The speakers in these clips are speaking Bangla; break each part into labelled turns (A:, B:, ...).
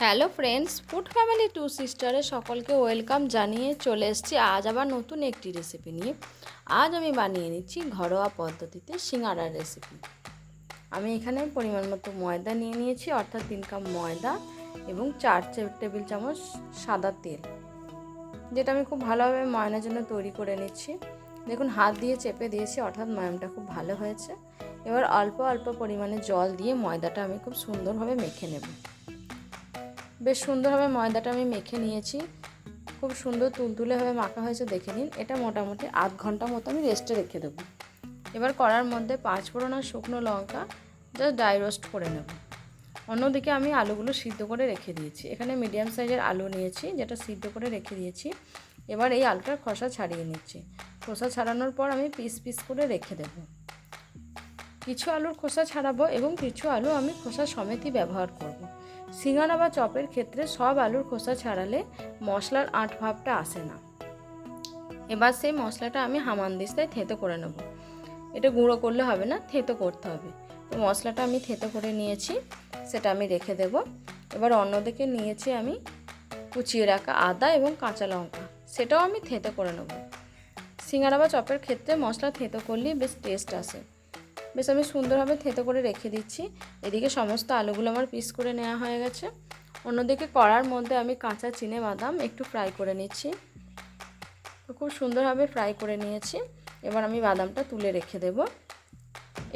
A: Hello friends, food family two সিস্টারে সকলকে ওয়েলকাম জানিয়ে চলে এসেছি আজ আবার নতুন একটি রেসিপি নিয়ে। আজ আমি বানিয়ে নিচ্ছি ঘরোয়া পদ্ধতিতে সিঙ্গাড়ার রেসিপি। আমি এখানে পরিমাণ মতো ময়দা নিয়ে নিয়েছি, অর্থাৎ 3 কাপ ময়দা এবং 4 টেবিল চামচ সাদা তেল, যেটা আমি খুব ভালোভাবে ময়ানের জন্য তৈরি করে নিচ্ছি। দেখুন, হাত দিয়ে চেপে দিয়েছি, অর্থাৎ ময়ামটা খুব ভালো হয়েছে। এবার অল্প অল্প পরিমাণে জল দিয়ে ময়দাটা আমি খুব সুন্দরভাবে মেখে নেব। বেশ সুন্দরভাবে ময়দাটা আমি মেখে নিয়েছি, খুব সুন্দর তুলতুলেভাবে মাখা হয়েছে, দেখে নিন। এটা মোটামুটি আধ ঘন্টা মতো আমি রেস্টে রেখে দেবো। এবার কড়ার মধ্যে 5 ফোড়ন আর শুকনো লঙ্কা জাস্ট ড্রাই রোস্ট করে নেব। অন্যদিকে আমি আলুগুলো সিদ্ধ করে রেখে দিয়েছি। এখানে মিডিয়াম সাইজের আলু নিয়েছি, যেটা সিদ্ধ করে রেখে দিয়েছি। এবার এই আলুটার খোসা ছাড়িয়ে নিচ্ছি। খোসা ছাড়ানোর পর আমি পিস পিস করে রেখে দেব। কিছু আলুর খোসা ছাড়াবো এবং কিছু আলু আমি খোসা সমেতই ব্যবহার করব। সিঙ্গাড়া বা চপের ক্ষেত্রে সব আলুর খোসা ছাড়ালে মশলার আঁট ভাবটা আসে না। এবার সেই মশলাটা আমি হামানদিস্তায় থেঁতো করে নেব। এটা গুঁড়ো করলে হবে না, থেঁতো করতে হবে। তো মশলাটা আমি থেঁতো করে নিয়েছি, সেটা আমি রেখে দেব। এবার অন্যদিকে নিয়েছি আমি কুচিয়ে রাখা আদা এবং কাঁচা লঙ্কা, সেটাও আমি থেঁতো করে নেব। সিঙ্গাড়া বা চপের ক্ষেত্রে মশলা থেঁতো করলেই বেশ টেস্ট আসে। বেশ আমি সুন্দরভাবে থেঁতো করে রেখে দিচ্ছি। এদিকে সমস্ত আলুগুলো আমার পিস করে নেওয়া হয়ে গেছে। অন্যদিকে কড়ার মধ্যে আমি কাঁচা চিনেবাদাম একটু ফ্রাই করে নিচ্ছি। তো খুব সুন্দরভাবে ফ্রাই করে নিয়েছি। এবার আমি বাদামটা তুলে রেখে দেব।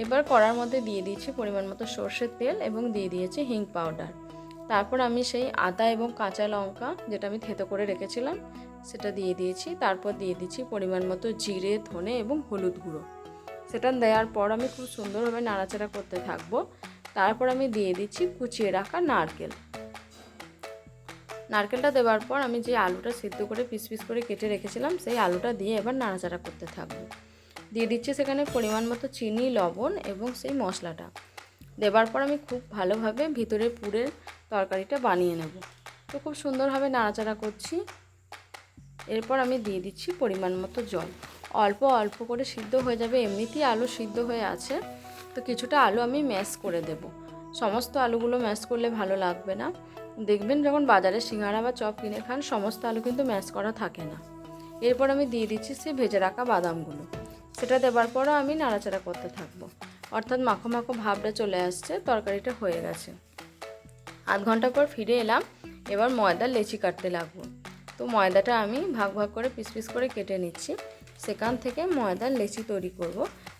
A: এবার কড়ার মধ্যে দিয়ে দিয়েছি পরিমাণ মতো সর্ষের তেল এবং দিয়ে দিয়েছি হিং পাউডার। তারপর আমি সেই আদা এবং কাঁচা লঙ্কা, যেটা আমি থেঁতো করে রেখেছিলাম, সেটা দিয়ে দিয়েছি। তারপর দিয়ে দিচ্ছি পরিমাণ মতো জিরে, ধনে এবং হলুদ গুঁড়ো। সেটা দেওয়ার পর আমি খুব সুন্দরভাবে নাড়াচাড়া করতে থাকবো। তারপর আমি দিয়ে দিচ্ছি কুচিয়ে রাখা নারকেলটা দেওয়ার পর আমি যে আলুটা সিদ্ধ করে পিস পিস করে কেটে রেখেছিলাম, সেই আলুটা দিয়ে এবার নাড়াচাড়া করতে থাকবো। দিয়ে দিচ্ছি সেখানে পরিমাণ মতো চিনি, লবণ এবং সেই মশলাটা দেওয়ার পর আমি খুব ভালোভাবে ভিতরে পুরের তরকারিটা বানিয়ে নেব। তো খুব সুন্দরভাবে নাড়াচাড়া করছি। এরপর আমি দিয়ে দিচ্ছি পরিমাণ মতো জল। অল্প অল্প করে সিদ্ধ হয়ে যাবে, এমনিতেই আলু সিদ্ধ হয়ে আছে। তো কিছুটা আলু আমি ম্যাশ করে দেব। সমস্ত আলুগুলো ম্যাশ করলে ভালো লাগবে না। দেখবেন যখন বাজারে সিঙ্গাড়া বা চপ কিনে খান, সমস্ত আলু কিন্তু ম্যাশ করা থাকে না। এরপর আমি দিয়ে দিচ্ছি সেই ভেজে রাখা বাদামগুলো। সেটা দেওয়ার পরও আমি নাড়াচাড়া করতে থাকবো, অর্থাৎ মাখো মাখো ভাবটা চলে আসছে, তরকারিটা হয়ে গেছে। আধ ঘন্টা পর ফিরে এলাম। এবার ময়দার লেচি কাটতে লাগবো। তো ময়দাটা আমি ভাগ ভাগ করে পিস পিস করে কেটে নিচ্ছি। সেখান থেকে ময়দার লেচি তৈরি করব,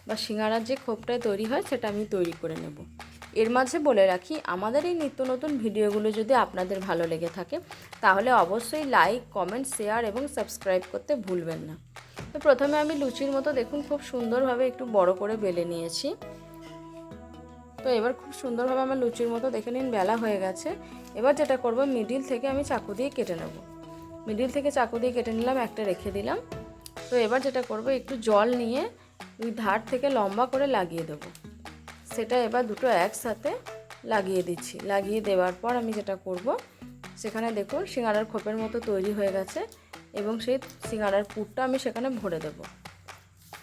A: বা সিঙ্গাড়ার যে খোপটায় তৈরি হয় সেটা আমি তৈরি করে নেব। এর মাঝে বলে রাখি, আমাদের এই নিত্য নতুন ভিডিওগুলো যদি আপনাদের ভালো লেগে থাকে, তাহলে অবশ্যই লাইক, কমেন্ট, শেয়ার এবং সাবস্ক্রাইব করতে ভুলবেন না। তো প্রথমে আমি লুচির মতো, দেখুন, খুব সুন্দরভাবে একটু বড় করে বেলে নিয়েছি। তো এবার খুব সুন্দরভাবে আমার লুচির মতো, দেখে নিন, বেলা হয়ে গেছে। এবার যেটা করব, মিডিল থেকে আমি চাকু দিয়ে কেটে নেব। মিডিল থেকে চাকু দিয়ে কেটে নিলাম, একটা রেখে দিলাম। তো এবার যেটা করব, একটু জল নিয়ে দুই ধার থেকে লম্বা করে লাগিয়ে দেব। সেটা এবার দুটো একসাথে লাগিয়ে দিচ্ছি। লাগিয়ে দেওয়ার পর আমি যেটা করব, সেখানে দেখুন সিঙ্গাড়ার খোপের মতো তৈরি হয়ে গেছে, এবং সেই সিঙ্গাড়ার পুরটা আমি সেখানে ভরে দেব।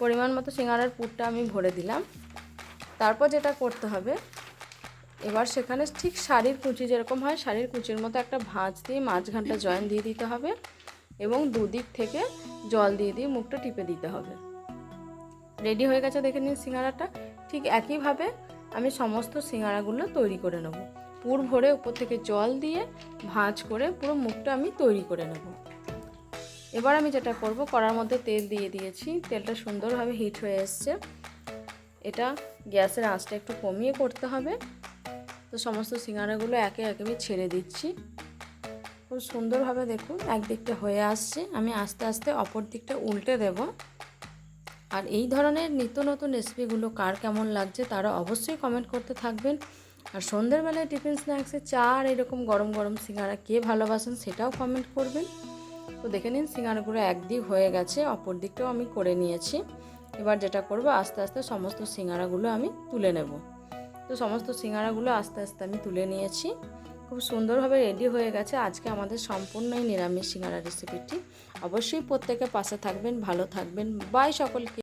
A: পরিমাণ মতো সিঙ্গাড়ার পুরটা আমি ভরে দিলাম। তারপর যেটা করতে হবে, এবার সেখানে ঠিক শাড়ির কুঁচি যেরকম হয়, শাড়ির কুচির মতো একটা ভাঁজ দিয়ে মাঝখানটা জয়েন দিয়ে দিতে হবে, এবং দুদিক থেকে জল দিয়ে দিয়ে মুখটা টিপে দিতে হবে। রেডি হয়ে গেছে, দেখে নিন সিঙ্গাড়াটা। ঠিক একইভাবে আমি সমস্ত সিঙ্গাড়াগুলো তৈরি করে নেব। পুর ভরে উপর থেকে জল দিয়ে ভাঁজ করে পুরো মুখটা আমি তৈরি করে নেব। এবার আমি যেটা করব, কড়ার মধ্যে তেল দিয়ে দিয়েছি। তেলটা সুন্দরভাবে হিট হয়ে এসছে। এটা গ্যাসের আঁচটা একটু কমিয়ে করতে হবে। তো সমস্ত সিঙ্গাড়াগুলো একে একে আমি ছেড়ে দিচ্ছি। খুব সুন্দরভাবে দেখুন একদিকটা হয়ে আসছে। আমি আস্তে আস্তে অপর দিকটা উল্টে দেব। আর এই ধরনের নিত্য নতুন রেসিপিগুলো কার কেমন লাগছে তারা অবশ্যই কমেন্ট করতে থাকবেন। আর সন্ধ্যেবেলায় টিফিন স্ন্যাক্সে চা আর এরকম গরম গরম সিঙ্গাড়া কে ভালোবাসেন সেটাও কমেন্ট করবেন। তো দেখে নিন সিঙ্গাড়াগুলো একদিক হয়ে গেছে, অপর দিকটাও আমি করে নিয়েছি। এবার যেটা করব, আস্তে আস্তে সমস্ত সিঙ্গাড়াগুলো আমি তুলে নেব। তো সমস্ত সিঙ্গাড়াগুলো আস্তে আস্তে আমি তুলে নিয়েছি। খুব সুন্দরভাবে রেডি হয়ে গেছে আজকে আমাদের সম্পূর্ণই নিরামিষ সিঙ্গাড়া রেসিপিটি। অবশ্যই প্রত্যেকে পাশে থাকবেন, ভালো থাকবেন। বাই সকলকে।